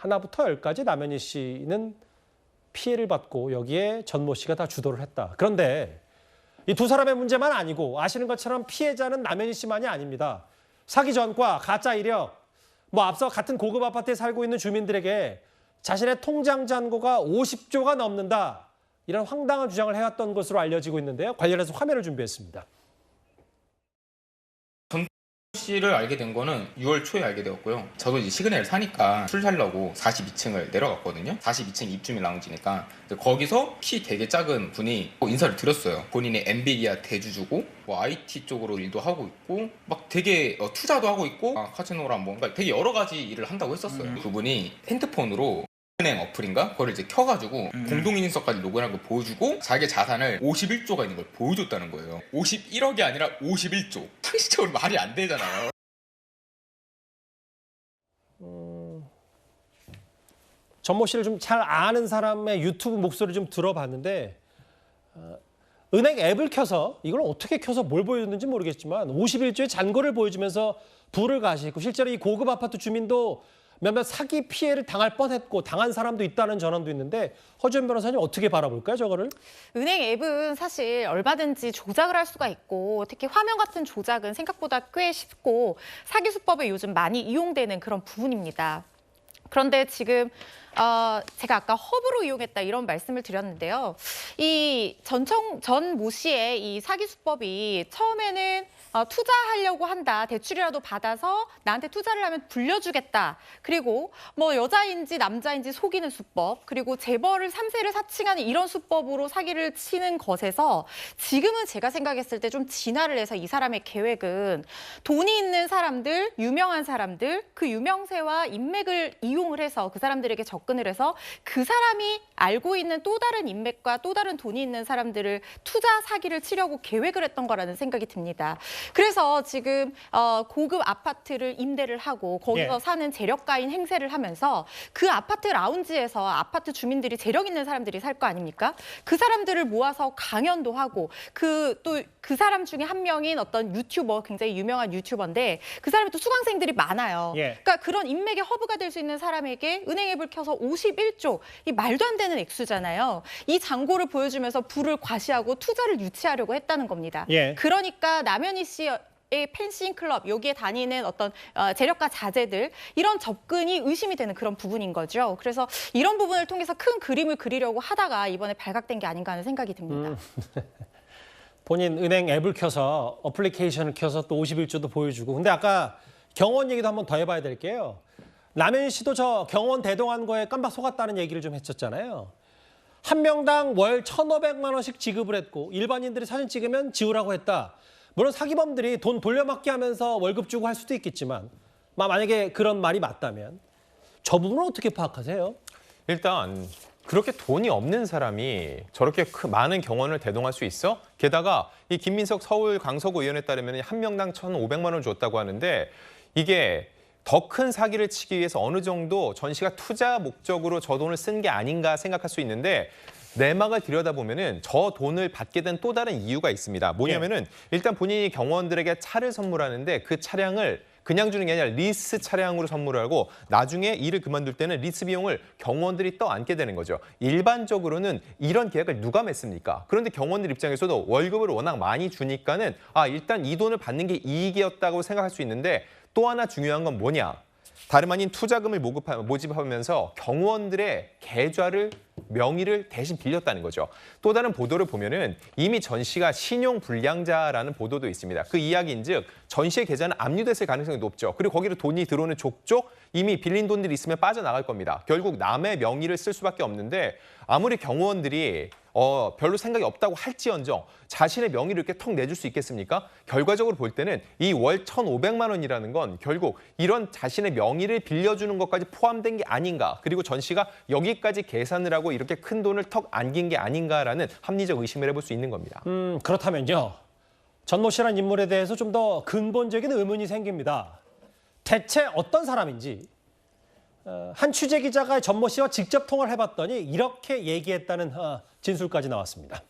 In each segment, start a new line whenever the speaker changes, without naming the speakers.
하나부터 열까지 남현희 씨는 피해를 받고 여기에 전모 씨가 다 주도를 했다. 그런데 이 두 사람의 문제만 아니고 아시는 것처럼 피해자는 남현희 씨만이 아닙니다. 사기 전과 가짜 이력, 앞서 같은 고급 아파트에 살고 있는 주민들에게 자신의 통장 잔고가 50조가 넘는다. 이런 황당한 주장을 해왔던 것으로 알려지고 있는데요. 관련해서 화면을 준비했습니다.
씨를 알게 된 거는 6월 초에 알게 되었고요. 저도 이제 시그널을 사니까 술 살려고 42층을 내려갔거든요. 42층 입주민 라운지니까. 거기서 키 되게 작은 분이 인사를 드렸어요. 본인이 엔비디아 대주주고 IT 쪽으로 일도 하고 있고 막 되게 투자도 하고 있고 카지노랑 뭔가 되게 여러 가지 일을 한다고 했었어요. 그분이 핸드폰으로 은행 어플인가? 그걸 이제 켜가지고 공동인증서까지 로그인한 걸 보여주고 자기 자산을 51조가 있는 걸 보여줬다는 거예요. 51억이 아니라 51조. 상식적으로 말이 안 되잖아요.
전모 씨를 좀 잘 아는 사람의 유튜브 목소리 좀 들어봤는데 은행 앱을 켜서 이걸 어떻게 켜서 뭘 보여줬는지 모르겠지만 51조의 잔고를 보여주면서 부를 가시고 실제로 이 고급 아파트 주민도 몇몇 사기 피해를 당할 뻔했고 당한 사람도 있다는 전언도 있는데 허지연 변호사님 어떻게 바라볼까요, 저거를?
은행 앱은 사실 얼마든지 조작을 할 수가 있고 특히 화면 같은 조작은 생각보다 꽤 쉽고 사기 수법에 요즘 많이 이용되는 그런 부분입니다. 그런데 지금 제가 아까 허브로 이용했다 이런 말씀을 드렸는데요. 이 전 모 씨의 이 사기 수법이 처음에는 투자하려고 한다. 대출이라도 받아서 나한테 투자를 하면 불려주겠다. 그리고 여자인지 남자인지 속이는 수법. 그리고 재벌을 3세를 사칭하는 이런 수법으로 사기를 치는 것에서 지금은 제가 생각했을 때 좀 진화를 해서 이 사람의 계획은 돈이 있는 사람들, 유명한 사람들, 그 유명세와 인맥을 이용을 해서 그 사람들에게 접근을 해서 그 사람이 알고 있는 또 다른 인맥과 또 다른 돈이 있는 사람들을 투자 사기를 치려고 계획을 했던 거라는 생각이 듭니다. 그래서 지금 고급 아파트를 임대를 하고 거기서 사는 재력가인 행세를 하면서 그 아파트 라운지에서 아파트 주민들이 재력 있는 사람들이 살 거 아닙니까? 그 사람들을 모아서 강연도 하고 또 그 사람 중에 한 명인 어떤 유튜버, 굉장히 유명한 유튜버인데 그 사람이 또 수강생들이 많아요. 그러니까 그런 인맥의 허브가 될 수 있는 사람에게 은행 앱을 켜서 51조, 이 말도 안 되는 액수잖아요. 이 잔고를 보여주면서 부를 과시하고 투자를 유치하려고 했다는 겁니다. 그러니까 남현희 씨의 펜싱 클럽, 여기에 다니는 어떤 재력가 자제들 이런 접근이 의심이 되는 그런 부분인 거죠. 그래서 이런 부분을 통해서 큰 그림을 그리려고 하다가 이번에 발각된 게 아닌가 하는 생각이 듭니다.
본인 은행 앱을 켜서 어플리케이션을 켜서 또 51조도 보여주고. 근데 아까 경원 얘기도 한번 더 해봐야 될 게요. 남현희 씨도 저 경원 대동한 거에 깜빡 속았다는 얘기를 좀 했었잖아요. 한 명당 월 1,500만 원씩 지급을 했고 일반인들이 사진 찍으면 지우라고 했다. 물론 사기범들이 돈 돌려막기 하면서 월급 주고 할 수도 있겠지만 만약에 그런 말이 맞다면 저 부분은 어떻게 파악하세요?
일단 그렇게 돈이 없는 사람이 저렇게 많은 경원을 대동할 수 있어? 게다가 이 김민석 서울 강서구 의원에 따르면 한 명당 1,500만 원 줬다고 하는데 이게 더 큰 사기를 치기 위해서 어느 정도 전 씨가 투자 목적으로 저 돈을 쓴 게 아닌가 생각할 수 있는데 내막을 들여다보면은 저 돈을 받게 된 또 다른 이유가 있습니다. 뭐냐면은 일단 본인이 경원들에게 차를 선물하는데 그 차량을 그냥 주는 게 아니라 리스 차량으로 선물을 하고 나중에 일을 그만둘 때는 리스 비용을 경원들이 떠안게 되는 거죠. 일반적으로는 이런 계약을 누가 맺습니까? 그런데 경원들 입장에서도 월급을 워낙 많이 주니까는 일단 이 돈을 받는 게 이익이었다고 생각할 수 있는데 또 하나 중요한 건 뭐냐? 다름 아닌 투자금을 모집하면서 경원들의 계좌를 명의를 대신 빌렸다는 거죠. 또 다른 보도를 보면은 이미 전 씨가 신용 불량자라는 보도도 있습니다. 그 이야기인즉 전 씨의 계좌는 압류됐을 가능성이 높죠. 그리고 거기로 돈이 들어오는 족족 이미 빌린 돈들이 있으면 빠져나갈 겁니다. 결국 남의 명의를 쓸 수밖에 없는데 아무리 경호원들이 별로 생각이 없다고 할지언정 자신의 명의를 이렇게 턱 내줄 수 있겠습니까? 결과적으로 볼 때는 이 월 1,500만 원이라는 건 결국 이런 자신의 명의를 빌려주는 것까지 포함된 게 아닌가. 그리고 전 씨가 여기까지 계산을 하고 이렇게 큰 돈을 턱 안긴 게 아닌가라는 합리적 의심을 해볼 수 있는 겁니다.
그렇다면요. 전모 씨라는 인물에 대해서 좀 더 근본적인 의문이 생깁니다. 대체 어떤 사람인지 한 취재 기자가 전모 씨와 직접 통화를 해봤더니 이렇게 얘기했다는 진술까지 나왔습니다.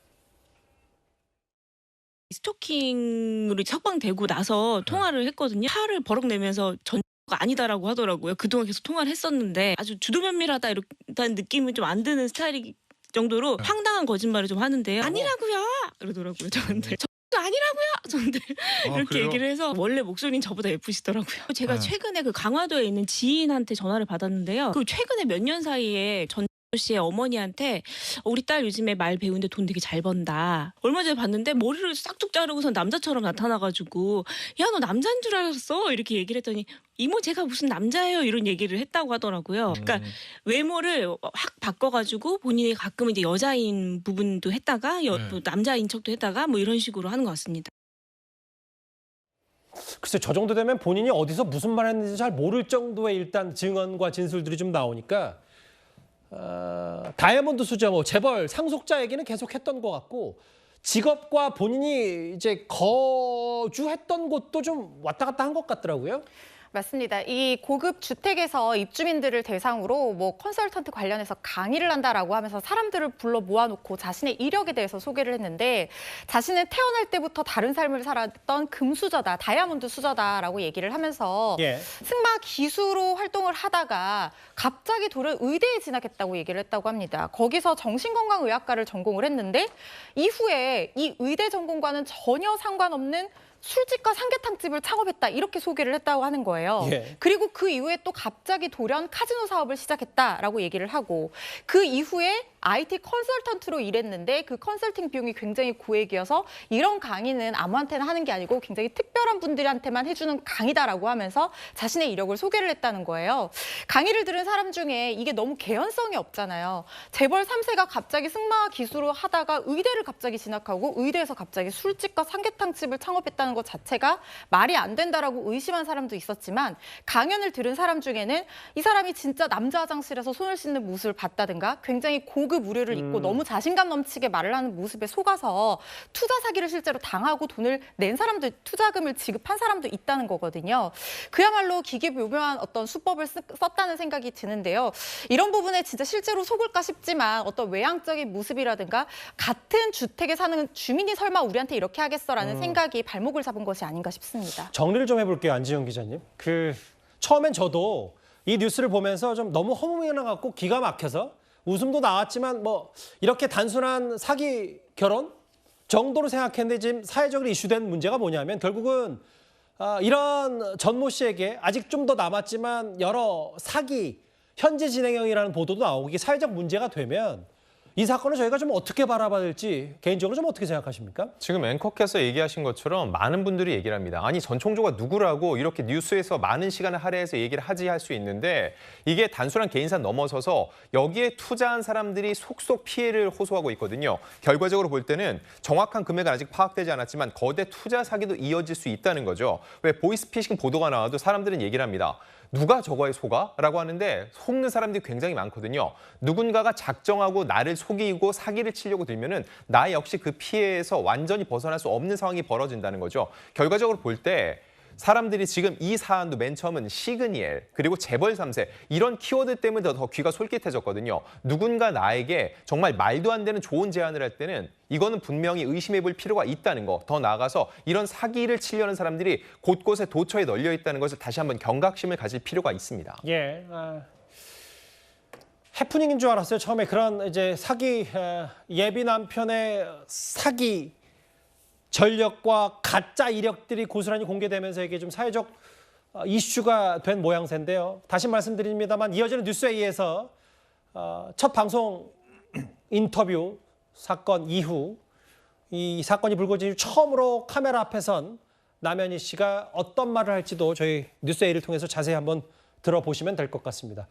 스토킹으로 석방되고 나서 통화를 했거든요. 화를 버럭 내면서 전 아니다라고 하더라고요. 그동안 계속 통화를 했었는데 아주 주도면밀하다는 느낌이 좀 안 드는 스타일이 정도로 황당한 거짓말을 좀 하는데요. 아니라고요. 이러더라고요. 저한테. 저 아니라고요. 저한테 이렇게
그래요?
얘기를 해서 원래 목소리는 저보다 예쁘시더라고요. 제가
네.
최근에 그 강화도에 있는 지인한테 전화를 받았는데요. 그 최근에 몇 년 사이에 전 씨의 어머니한테 우리 딸 요즘에 말 배우는데 돈 되게 잘 번다. 얼마 전에 봤는데 머리를 싹둑 자르고선 남자처럼 나타나가지고 야 너 남자인 줄 알았어 이렇게 얘기를 했더니 이모 제가 무슨 남자예요 이런 얘기를 했다고 하더라고요. 그러니까 외모를 확 바꿔가지고 본인이 가끔 이제 여자인 부분도 했다가 뭐 남자인 척도 했다가 뭐 이런 식으로 하는 것 같습니다.
글쎄 저 정도 되면 본인이 어디서 무슨 말 했는지 잘 모를 정도의 일단 증언과 진술들이 좀 나오니까 다이아몬드 수저 뭐 재벌 상속자 얘기는 계속했던 것 같고 직업과 본인이 이제 거주했던 곳도 좀 왔다 갔다 한 것 같더라고요.
맞습니다. 이 고급 주택에서 입주민들을 대상으로 뭐 컨설턴트 관련해서 강의를 한다라고 하면서 사람들을 불러 모아놓고 자신의 이력에 대해서 소개를 했는데 자신은 태어날 때부터 다른 삶을 살았던 금수저다, 다이아몬드 수저다라고 얘기를 하면서
예.
승마 기수로 활동을 하다가 갑자기 돌연 의대에 진학했다고 얘기를 했다고 합니다. 거기서 정신건강의학과를 전공을 했는데 이후에 이 의대 전공과는 전혀 상관없는 술집과 삼계탕집을 창업했다 이렇게 소개를 했다고 하는 거예요.
예.
그리고 그 이후에 또 갑자기 돌연 카지노 사업을 시작했다라고 얘기를 하고 그 이후에 IT 컨설턴트로 일했는데 그 컨설팅 비용이 굉장히 고액이어서 이런 강의는 아무한테나 하는 게 아니고 굉장히 특별한 분들한테만 해주는 강의다라고 하면서 자신의 이력을 소개를 했다는 거예요. 강의를 들은 사람 중에 이게 너무 개연성이 없잖아요. 재벌 3세가 갑자기 승마 기수로 하다가 의대를 갑자기 진학하고 의대에서 갑자기 술집과 삼계탕집을 창업했다는 것 자체가 말이 안 된다라고 의심한 사람도 있었지만 강연을 들은 사람 중에는 이 사람이 진짜 남자 화장실에서 손을 씻는 모습을 봤다든가 굉장히 고급 의류를 입고 너무 자신감 넘치게 말을 하는 모습에 속아서 투자 사기를 실제로 당하고 돈을 낸 사람도 투자금을 지급한 사람도 있다는 거거든요. 그야말로 기계묘묘한 어떤 수법을 썼다는 생각이 드는데요. 이런 부분에 진짜 실제로 속을까 싶지만 어떤 외향적인 모습이라든가 같은 주택에 사는 주민이 설마 우리한테 이렇게 하겠어라는 생각이 발목을 잡은 것이 아닌가 싶습니다.
정리를 좀 해볼게요, 안지영 기자님. 처음엔 저도 이 뉴스를 보면서 좀 너무 허무맹랑해 갖고 기가 막혀서 웃음도 나왔지만 뭐 이렇게 단순한 사기 결혼 정도로 생각했는데 지금 사회적으로 이슈된 문제가 뭐냐면 결국은 이런 전모 씨에게 아직 좀 더 남았지만 여러 사기 현재 진행형이라는 보도도 나오고 이게 사회적 문제가 되면 이 사건을 저희가 좀 어떻게 바라봐야 될지 개인적으로 좀 어떻게 생각하십니까?
지금 앵커께서 얘기하신 것처럼 많은 분들이 얘기를 합니다. 아니 전총조가 누구라고 이렇게 뉴스에서 많은 시간을 할애해서 얘기를 하지 할 수 있는데 이게 단순한 개인사 넘어서서 여기에 투자한 사람들이 속속 피해를 호소하고 있거든요. 결과적으로 볼 때는 정확한 금액은 아직 파악되지 않았지만 거대 투자 사기도 이어질 수 있다는 거죠. 왜 보이스피싱 보도가 나와도 사람들은 얘기를 합니다. 누가 저거에 속아? 라고 하는데 속는 사람들이 굉장히 많거든요. 누군가가 작정하고 나를 속이고 사기를 치려고 들면은 나 역시 그 피해에서 완전히 벗어날 수 없는 상황이 벌어진다는 거죠. 결과적으로 볼 때 사람들이 지금 이 사안도 맨 처음은 시그니엘 그리고 재벌 3세 이런 키워드 때문에 더 귀가 솔깃해졌거든요. 누군가 나에게 정말 말도 안 되는 좋은 제안을 할 때는 이거는 분명히 의심해 볼 필요가 있다는 거. 더 나아가서 이런 사기를 치려는 사람들이 곳곳에 도처에 널려 있다는 것을 다시 한번 경각심을 가질 필요가 있습니다.
예. 해프닝인 줄 알았어요. 처음에 그런 이제 사기 예비 남편의 사기 전력과 가짜 이력들이 고스란히 공개되면서 이게 좀 사회적 이슈가 된 모양새인데요. 다시 말씀드립니다만 이어지는 뉴스에 의해서 첫 방송 인터뷰 사건 이후 이 사건이 불거진 이후 처음으로 카메라 앞에 선 남현희 씨가 어떤 말을 할지도 저희 뉴스에이를 통해서 자세히 한번 들어보시면 될 것 같습니다.